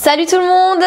Salut tout le monde!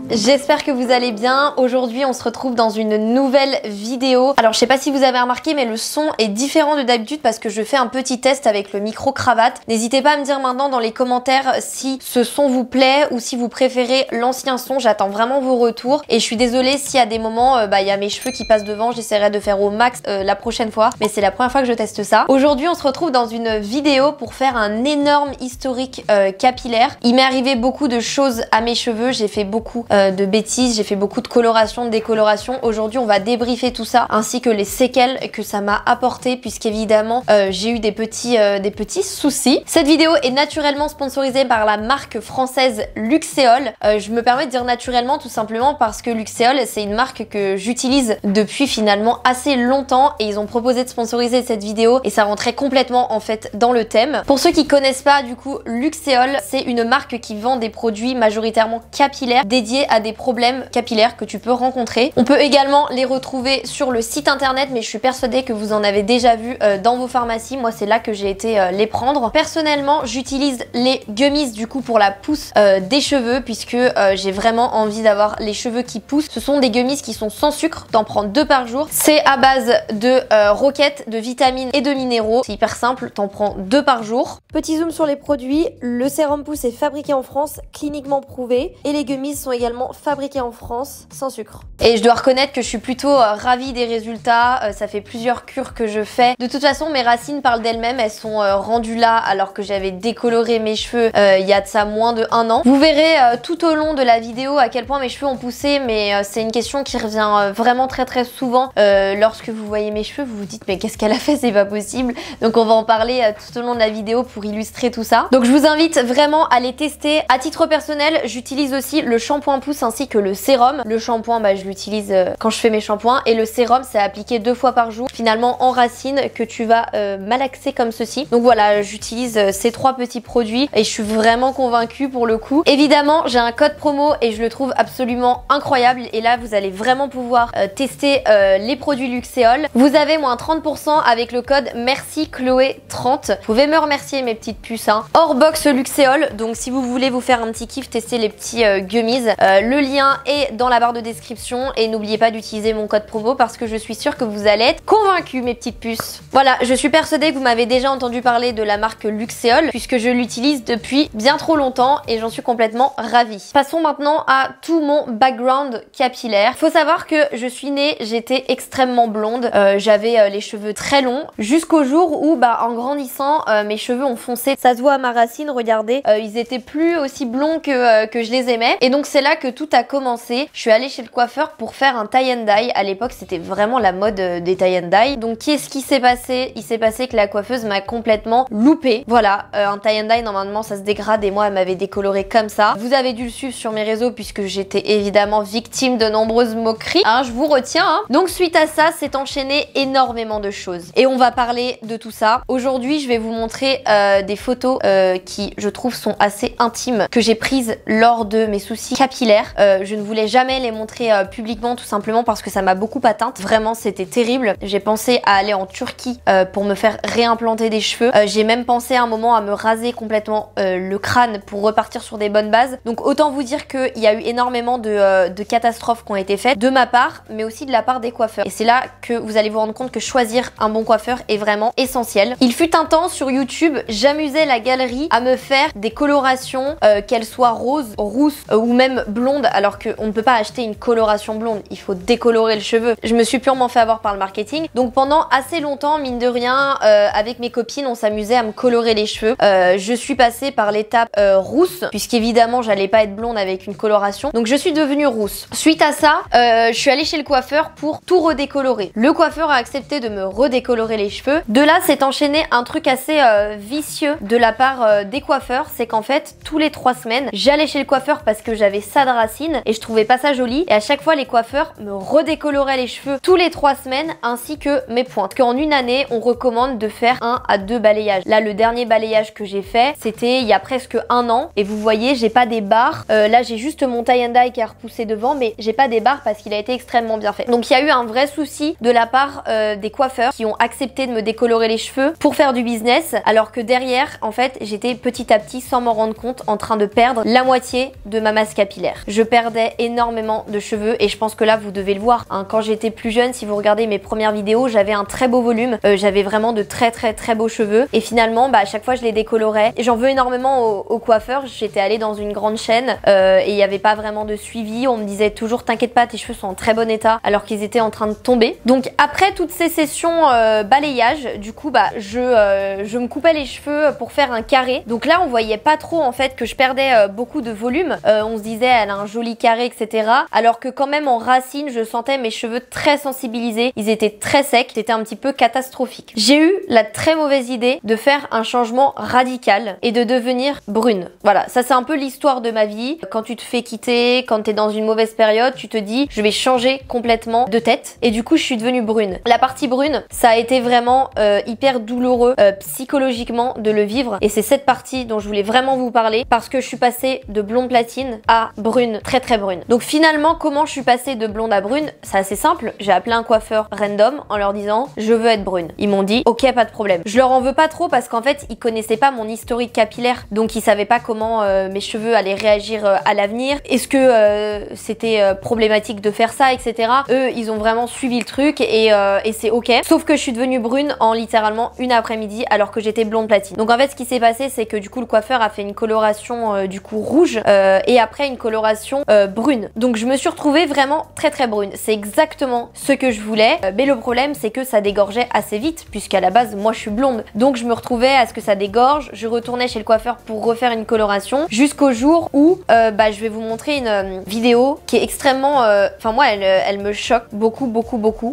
J'espère que vous allez bien. Aujourd'hui on se retrouve dans une nouvelle vidéo. Alors je sais pas si vous avez remarqué mais le son est différent de d'habitude parce que je fais un petit test avec le micro cravate. N'hésitez pas à me dire maintenant dans les commentaires si ce son vous plaît ou si vous préférez l'ancien son. J'attends vraiment vos retours et je suis désolée s'il y a des moments il y a mes cheveux qui passent devant. J'essaierai de faire au max la prochaine fois, mais c'est la première fois que je teste ça. Aujourd'hui on se retrouve dans une vidéo pour faire un énorme historique capillaire. Il m'est arrivé beaucoup de choses à mes cheveux, j'ai fait beaucoup de bêtises, j'ai fait beaucoup de coloration, de décoloration. Aujourd'hui on va débriefer tout ça ainsi que les séquelles que ça m'a apporté puisqu'évidemment j'ai eu des petits soucis. Cette vidéo est naturellement sponsorisée par la marque française Luxéol. Je me permets de dire naturellement tout simplement parce que Luxéol c'est une marque que j'utilise depuis finalement assez longtemps et ils ont proposé de sponsoriser cette vidéo et ça rentrait complètement en fait dans le thème. Pour ceux qui connaissent pas du coup, Luxéol c'est une marque qui vend des produits majoritairement capillaires dédiés à des problèmes capillaires que tu peux rencontrer. On peut également les retrouver sur le site internet mais je suis persuadée que vous en avez déjà vu dans vos pharmacies. Moi c'est là que j'ai été les prendre. Personnellement j'utilise les gummies du coup pour la pousse des cheveux puisque j'ai vraiment envie d'avoir les cheveux qui poussent. Ce sont des gummies qui sont sans sucre, t'en prends 2 par jour. C'est à base de roquettes, de vitamines et de minéraux. C'est hyper simple, t'en prends 2 par jour. Petit zoom sur les produits, le sérum pousse est fabriqué en France, cliniquement prouvé et les gummies sont également fabriqué en France sans sucre. Et je dois reconnaître que je suis plutôt ravie des résultats. Ça fait plusieurs cures que je fais. De toute façon mes racines parlent d'elles-mêmes, elles sont rendues là alors que j'avais décoloré mes cheveux il y a de ça moins de 1 an. Vous verrez tout au long de la vidéo à quel point mes cheveux ont poussé, mais c'est une question qui revient vraiment très souvent. Lorsque vous voyez mes cheveux vous vous dites mais qu'est-ce qu'elle a fait, c'est pas possible. Donc on va en parler tout au long de la vidéo pour illustrer tout ça. Donc je vous invite vraiment à les tester. À titre personnel j'utilise aussi le shampoing pousse ainsi que le sérum. Le shampoing je l'utilise quand je fais mes shampoings et le sérum c'est appliqué 2 fois par jour finalement en racine que tu vas malaxer comme ceci. Donc voilà, j'utilise ces 3 petits produits et je suis vraiment convaincue pour le coup. Évidemment j'ai un code promo et je le trouve absolument incroyable et là vous allez vraiment pouvoir tester les produits Luxéol. Vous avez moins 30% avec le code merci Chloé 30. Vous pouvez me remercier mes petites puces hein. Hors box Luxéol, donc si vous voulez vous faire un petit kiff, tester les petits gummies. Le lien est dans la barre de description et n'oubliez pas d'utiliser mon code promo parce que je suis sûre que vous allez être convaincus mes petites puces. Voilà, je suis persuadée que vous m'avez déjà entendu parler de la marque Luxéol puisque je l'utilise depuis bien trop longtemps et j'en suis complètement ravie. Passons maintenant à tout mon background capillaire. Faut savoir que je suis née, j'étais extrêmement blonde, j'avais les cheveux très longs jusqu'au jour où en grandissant mes cheveux ont foncé. Ça se voit à ma racine, regardez, ils étaient plus aussi blonds que je les aimais et donc c'est là que tout a commencé. Je suis allée chez le coiffeur pour faire un tie and dye. À l'époque c'était vraiment la mode des tie and dye. Donc qu'est-ce qui s'est passé? Il s'est passé que la coiffeuse m'a complètement loupé. Voilà, un tie and dye normalement ça se dégrade et moi elle m'avait décoloré comme ça. Vous avez dû le suivre sur mes réseaux puisque j'étais évidemment victime de nombreuses moqueries. Hein, je vous retiens. Hein. Donc suite à ça s'est enchaîné énormément de choses. Et on va parler de tout ça. Aujourd'hui je vais vous montrer des photos qui je trouve sont assez intimes que j'ai prises lors de mes soucis capillaires. Je ne voulais jamais les montrer publiquement tout simplement parce que ça m'a beaucoup atteinte. Vraiment c'était terrible. J'ai pensé à aller en Turquie pour me faire réimplanter des cheveux. J'ai même pensé à un moment à me raser complètement le crâne pour repartir sur des bonnes bases. Donc autant vous dire qu'il y a eu énormément de catastrophes qui ont été faites de ma part mais aussi de la part des coiffeurs. Et c'est là que vous allez vous rendre compte que choisir un bon coiffeur est vraiment essentiel. Il fut un temps sur YouTube, j'amusais la galerie à me faire des colorations qu'elles soient roses, rousses ou même blondes alors qu'on ne peut pas acheter une coloration blonde, il faut décolorer le cheveu. Je me suis purement fait avoir par le marketing. Donc pendant assez longtemps, mine de rien, avec mes copines, on s'amusait à me colorer les cheveux. Je suis passée par l'étape rousse puisqu'évidemment j'allais pas être blonde avec une coloration. Donc je suis devenue rousse. Suite à ça, je suis allée chez le coiffeur pour tout redécolorer. Le coiffeur a accepté de me redécolorer les cheveux. De là s'est enchaîné un truc assez vicieux de la part des coiffeurs, c'est qu'en fait tous les 3 semaines j'allais chez le coiffeur parce que j'avais ça de racine et je trouvais pas ça joli. Et à chaque fois, les coiffeurs me redécoloraient les cheveux tous les 3 semaines ainsi que mes pointes. Parce qu'en une année, on recommande de faire 1 à 2 balayages. Là, le dernier balayage que j'ai fait, c'était il y a presque 1 an. Et vous voyez, j'ai pas des barres. Là, j'ai juste mon tie and dye qui a repoussé devant, mais j'ai pas des barres parce qu'il a été extrêmement bien fait. Donc, il y a eu un vrai souci de la part des coiffeurs qui ont accepté de me décolorer les cheveux pour faire du business, alors que derrière, en fait, j'étais petit à petit, sans m'en rendre compte, en train de perdre la moitié de ma masse capillaire. Je perdais énormément de cheveux et je pense que là, vous devez le voir. Hein, quand j'étais plus jeune, si vous regardez mes premières vidéos, j'avais un très beau volume. J'avais vraiment de très beaux cheveux. Et finalement, à chaque fois, je les décolorais. Et j'en veux énormément aux coiffeurs. J'étais allée dans une grande chaîne et il n'y avait pas vraiment de suivi. On me disait toujours, t'inquiète pas, tes cheveux sont en très bon état, alors qu'ils étaient en train de tomber. Donc après toutes ces sessions balayage, du coup, je me coupais les cheveux pour faire un carré. Donc là, on voyait pas trop en fait que je perdais beaucoup de volume. On se disait, elle a un joli carré, etc. Alors que quand même en racine, je sentais mes cheveux très sensibilisés. Ils étaient très secs. C'était un petit peu catastrophique. J'ai eu la très mauvaise idée de faire un changement radical et de devenir brune. Voilà, ça c'est un peu l'histoire de ma vie. Quand tu te fais quitter, quand t'es dans une mauvaise période, tu te dis, je vais changer complètement de tête. Et du coup, je suis devenue brune. La partie brune, ça a été vraiment hyper douloureux psychologiquement de le vivre. Et c'est cette partie dont je voulais vraiment vous parler parce que je suis passée de blonde platine à brune, très brune. Donc finalement, comment je suis passée de blonde à brune? C'est assez simple. J'ai appelé un coiffeur random en leur disant, je veux être brune. Ils m'ont dit, ok, pas de problème. Je leur en veux pas trop parce qu'en fait, ils connaissaient pas mon historique capillaire. Donc ils savaient pas comment mes cheveux allaient réagir à l'avenir. Est-ce que c'était problématique de faire ça, etc. Eux, ils ont vraiment suivi le truc et c'est ok. Sauf que je suis devenue brune en littéralement une après-midi alors que j'étais blonde platine. Donc en fait, ce qui s'est passé, c'est que du coup, le coiffeur a fait une coloration du coup rouge et après une coloration brune. Donc je me suis retrouvée vraiment très brune. C'est exactement ce que je voulais. Mais le problème, c'est que ça dégorgeait assez vite puisqu'à la base, moi, je suis blonde. Donc je me retrouvais à ce que ça dégorge. Je retournais chez le coiffeur pour refaire une coloration jusqu'au jour où je vais vous montrer une vidéo qui est extrêmement... Enfin moi, elle me choque beaucoup.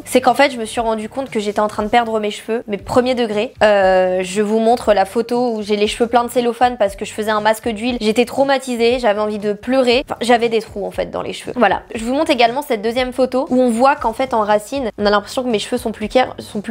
C'est qu'en fait, je me suis rendu compte que j'étais en train de perdre mes cheveux, mes premiers degrés. Je vous montre la photo où j'ai les cheveux pleins de cellophane parce que je faisais un masque d'huile. J'étais traumatisée, j'avais envie de pleurer. Enfin, j'avais des trous en fait dans les cheveux. Voilà. Je vous montre également cette deuxième photo où on voit qu'en fait en racine, on a l'impression que mes cheveux sont plus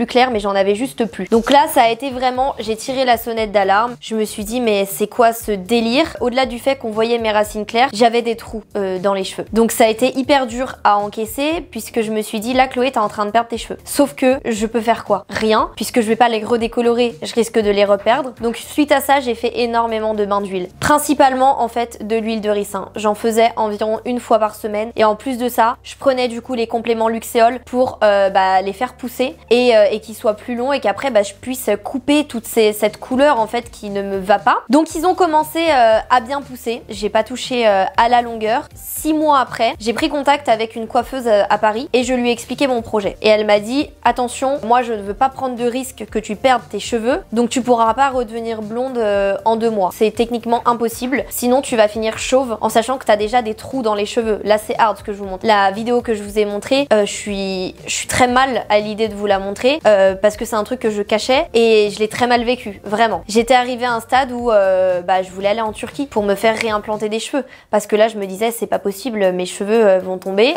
clairs, mais j'en avais juste plus. Donc là, ça a été vraiment, j'ai tiré la sonnette d'alarme. Je me suis dit, mais c'est quoi ce délire? Au-delà du fait qu'on voyait mes racines claires, j'avais des trous dans les cheveux. Donc ça a été hyper dur à encaisser puisque je me suis dit, là Chloé, t'es en train de perdre tes cheveux. Sauf que je peux faire quoi? Rien, puisque je vais pas les redécolorer, je risque de les reperdre. Donc suite à ça, j'ai fait énormément de bains d'huile. Principalement en fait de l'huile de ricin. J'en faisais environ 1 fois par semaine. Et en plus de ça, je prenais du coup les compléments Luxéol pour les faire pousser et qu'ils soient plus longs et qu'après je puisse couper toute cette couleur en fait qui ne me va pas. Donc ils ont commencé à bien pousser. J'ai pas touché à la longueur. 6 mois après, j'ai pris contact avec une coiffeuse à Paris et je lui ai expliqué mon projet. Et elle m'a dit, attention, moi je ne veux pas prendre de risque que tu perdes tes cheveux, donc tu pourras pas redevenir blonde en 2 mois. C'est techniquement impossible, sinon tu vas finir chauve en sachant que tu as déjà des trous dans les cheveux. Là c'est hard ce que je vous montre. La vidéo que je vous ai montrée, je suis très mal à l'idée de vous la montrer parce que c'est un truc que je cachais et je l'ai très mal vécu, vraiment. J'étais arrivée à un stade où je voulais aller en Turquie pour me faire réimplanter des cheveux parce que là je me disais c'est pas possible, mes cheveux vont tomber,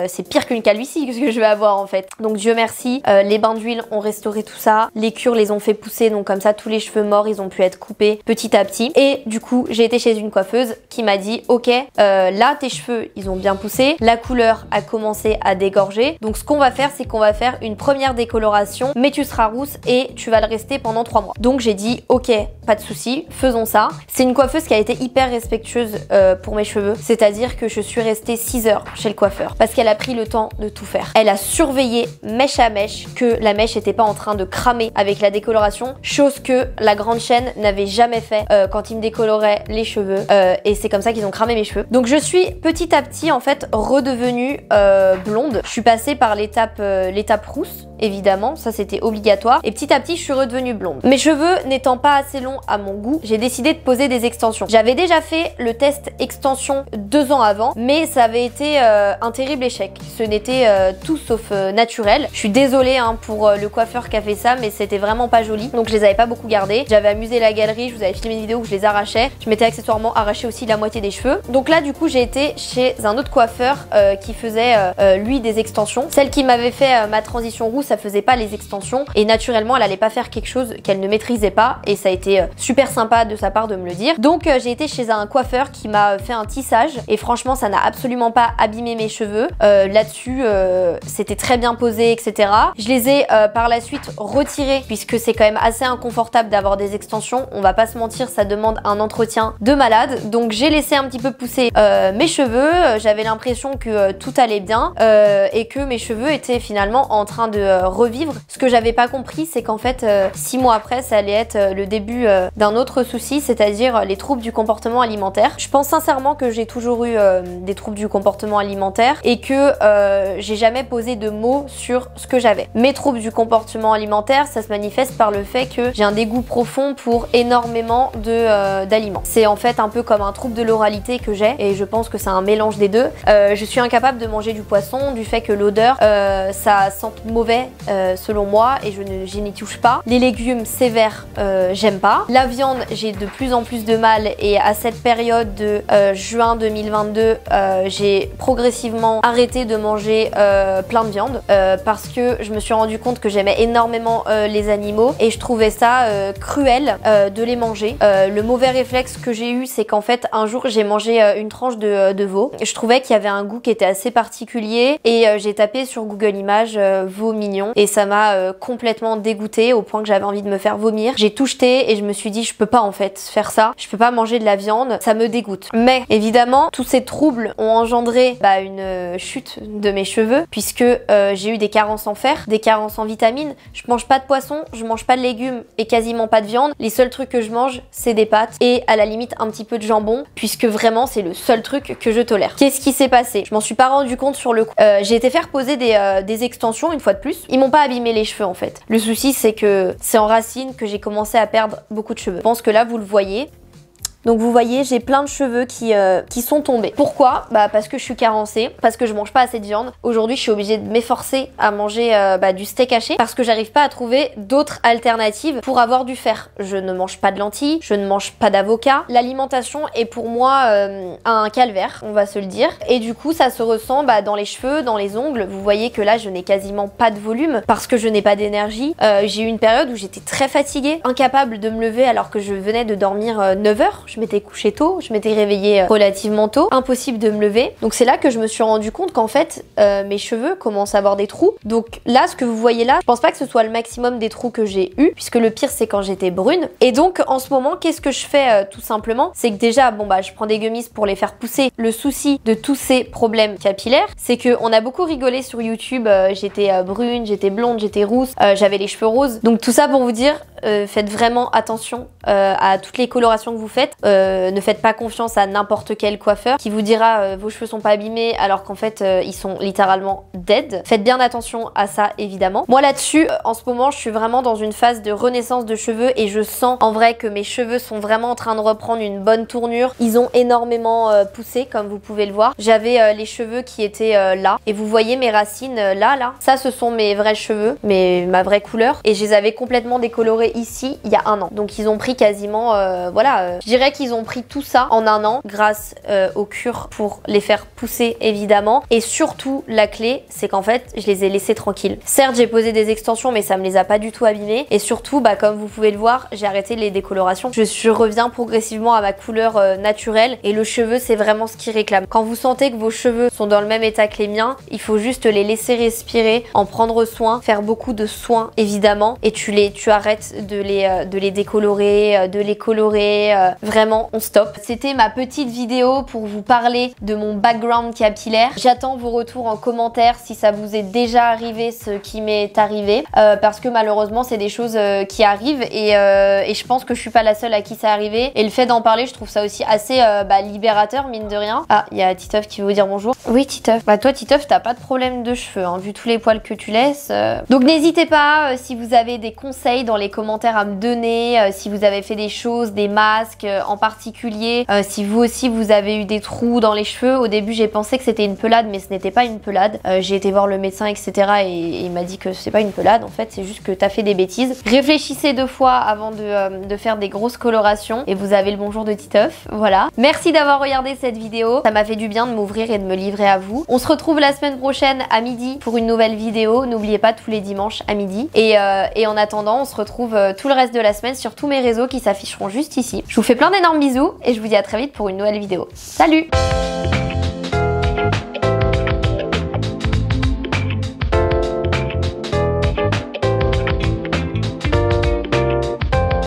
c'est pire qu'une calvitie que ce que je vais avoir en fait. Donc Dieu merci, les bains d'huile ont restauré tout ça, les cures les ont fait pousser, donc comme ça tous les cheveux morts ils ont pu être coupés petit à petit. Et du coup j'ai été chez une coiffeuse qui m'a dit ok, là tes cheveux ils ont bien poussé, la couleur a commencé à dégorger, donc ce qu'on va faire c'est qu'on va faire une première décoloration, mais tu seras rousse et tu vas le rester pendant 3 mois. Donc j'ai dit ok, pas de souci, faisons ça. C'est une coiffeuse qui a été hyper respectueuse pour mes cheveux, c'est-à-dire que je suis restée 6 heures chez le coiffeur parce qu'elle a pris le temps de tout faire. Elle a surveillé mèche à mèche que la mèche n'était pas en train de cramer avec la décoloration, chose que la grande chaîne n'avait jamais fait quand ils me décoloraient les cheveux et c'est comme ça qu'ils ont cramé mes cheveux. Donc je suis petit à petit en fait redevenue blonde. Je suis passée par l'étape rousse évidemment, ça c'était obligatoire. Et petit à petit, je suis redevenue blonde. Mes cheveux n'étant pas assez longs à mon goût, j'ai décidé de poser des extensions. J'avais déjà fait le test extension 2 ans avant, mais ça avait été un terrible échec. Ce n'était tout sauf naturel. Je suis désolée hein, pour le coiffeur qui a fait ça, mais c'était vraiment pas joli. Donc je les avais pas beaucoup gardés. J'avais amusé la galerie, je vous avais filmé une vidéo où je les arrachais. Je m'étais accessoirement arraché aussi la moitié des cheveux. Donc là du coup j'ai été chez un autre coiffeur qui faisait lui des extensions. Celle qui m'avait fait ma transition roux, ça faisait pas les extensions et naturellement elle allait pas faire quelque chose qu'elle ne maîtrisait pas et ça a été super sympa de sa part de me le dire. Donc j'ai été chez un coiffeur qui m'a fait un tissage et franchement ça n'a absolument pas abîmé mes cheveux. Là-dessus c'était très bien posé, etc. Je les ai par la suite retirés puisque c'est quand même assez inconfortable d'avoir des extensions. On va pas se mentir, ça demande un entretien de malade. Donc j'ai laissé un petit peu pousser mes cheveux. J'avais l'impression que tout allait bien et que mes cheveux étaient finalement en train de revivre. Ce que j'avais pas compris, c'est qu'en fait 6 mois après, ça allait être le début d'un autre souci, c'est-à-dire les troubles du comportement alimentaire. Je pense sincèrement que j'ai toujours eu des troubles du comportement alimentaire et que j'ai jamais posé de mots sur ce que j'avais. Mes troubles du comportement alimentaire, ça se manifeste par le fait que j'ai un dégoût profond pour énormément d'aliments. C'est en fait un peu comme un trouble de l'oralité que j'ai et je pense que c'est un mélange des deux. Je suis incapable de manger du poisson du fait que l'odeur ça sente mauvais selon moi et je n'y touche pas. Les légumes sévères j'aime pas. La viande j'ai de plus en plus de mal et à cette période de juin 2022 j'ai progressivement arrêté de manger plein de viande parce que je me suis rendu compte que j'aimais énormément les animaux et je trouvais ça cruel de les manger. Le mauvais réflexe que j'ai eu c'est qu'en fait un jour j'ai mangé une tranche de veau. Je trouvais qu'il y avait un goût qui était assez particulier et j'ai tapé sur Google Images veau mignon et ça m'a complètement dégoûtée au point que j'avais envie de me faire vomir. J'ai tout jeté et je me suis dit je peux pas en fait faire ça, je peux pas manger de la viande, ça me dégoûte. Mais évidemment tous ces troubles ont engendré une chute de mes cheveux puisque j'ai eu des carences en fer, des carences en vitamines. Je mange pas de poisson, je mange pas de légumes et quasiment pas de viande. Les seuls trucs que je mange c'est des pâtes et à la limite un petit peu de jambon puisque vraiment c'est le seul truc que je tolère. Qu'est-ce qui s'est passé? Je m'en suis pas rendu compte sur le coup. J'ai été faire poser des extensions une fois de plus. Ils m'ont pas abîmé les cheveux en fait. Le souci c'est que c'est en racine que j'ai commencé à perdre beaucoup de cheveux. Je pense que là vous le voyez. Donc vous voyez, j'ai plein de cheveux qui sont tombés. Pourquoi? Parce que je suis carencée, parce que je mange pas assez de viande. Aujourd'hui, je suis obligée de m'efforcer à manger du steak haché parce que j'arrive pas à trouver d'autres alternatives pour avoir du fer. Je ne mange pas de lentilles, je ne mange pas d'avocat. L'alimentation est pour moi un calvaire, on va se le dire. Et du coup, ça se ressent dans les cheveux, dans les ongles. Vous voyez que là, je n'ai quasiment pas de volume parce que je n'ai pas d'énergie. J'ai eu une période où j'étais très fatiguée, incapable de me lever alors que je venais de dormir 9 heures. Je m'étais couchée tôt, je m'étais réveillée relativement tôt, impossible de me lever. Donc c'est là que je me suis rendu compte qu'en fait mes cheveux commencent à avoir des trous. Donc là ce que vous voyez là, je pense pas que ce soit le maximum des trous que j'ai eu puisque le pire c'est quand j'étais brune. Et donc en ce moment qu'est-ce que je fais tout simplement? C'est que déjà je prends des gummies pour les faire pousser. Le souci de tous ces problèmes capillaires c'est que on a beaucoup rigolé sur YouTube, j'étais brune, j'étais blonde, j'étais rousse, j'avais les cheveux roses. Donc tout ça pour vous dire faites vraiment attention à toutes les colorations que vous faites. Ne faites pas confiance à n'importe quel coiffeur qui vous dira vos cheveux sont pas abîmés alors qu'en fait ils sont littéralement dead. Faites bien attention à ça évidemment. Moi là-dessus en ce moment je suis vraiment dans une phase de renaissance de cheveux et je sens en vrai que mes cheveux sont vraiment en train de reprendre une bonne tournure. Ils ont énormément poussé comme vous pouvez le voir. J'avais les cheveux qui étaient là et vous voyez mes racines là. Ça ce sont mes vrais cheveux, ma vraie couleur et je les avais complètement décolorés ici il y a 1 an. Donc ils ont pris quasiment je dirais qu'ils ont pris tout ça en 1 an grâce aux cures pour les faire pousser évidemment. Et surtout la clé c'est qu'en fait je les ai laissés tranquilles. Certes j'ai posé des extensions mais ça me les a pas du tout abîmés. Et surtout comme vous pouvez le voir j'ai arrêté les décolorations. Je reviens progressivement à ma couleur naturelle et le cheveu c'est vraiment ce qui réclame. Quand vous sentez que vos cheveux sont dans le même état que les miens, il faut juste les laisser respirer, en prendre soin, faire beaucoup de soins évidemment et tu arrêtes de les décolorer, de les colorer. Vraiment vraiment on stoppe. C'était ma petite vidéo pour vous parler de mon background capillaire. J'attends vos retours en commentaire si ça vous est déjà arrivé ce qui m'est arrivé parce que malheureusement c'est des choses qui arrivent et je pense que je suis pas la seule à qui ça arrivé et le fait d'en parler je trouve ça aussi assez libérateur mine de rien. Ah, il y a Titeuf qui veut vous dire bonjour. Oui Titeuf. Bah toi Titeuf t'as pas de problème de cheveux hein, vu tous les poils que tu laisses. Donc n'hésitez pas si vous avez des conseils dans les commentaires à me donner, si vous avez fait des choses, des masques en particulier, si vous aussi vous avez eu des trous dans les cheveux. Au début j'ai pensé que c'était une pelade mais ce n'était pas une pelade. J'ai été voir le médecin etc et il m'a dit que c'est pas une pelade en fait, c'est juste que t'as fait des bêtises. Réfléchissez 2 fois avant de faire des grosses colorations et vous avez le bonjour de Titeuf. Voilà. Merci d'avoir regardé cette vidéo, ça m'a fait du bien de m'ouvrir et de me livrer à vous. On se retrouve la semaine prochaine à midi pour une nouvelle vidéo. N'oubliez pas tous les dimanches à midi. Et en attendant, on se retrouve tout le reste de la semaine sur tous mes réseaux qui s'afficheront juste ici. Je vous fais plein d'énormes bisous et je vous dis à très vite pour une nouvelle vidéo. Salut!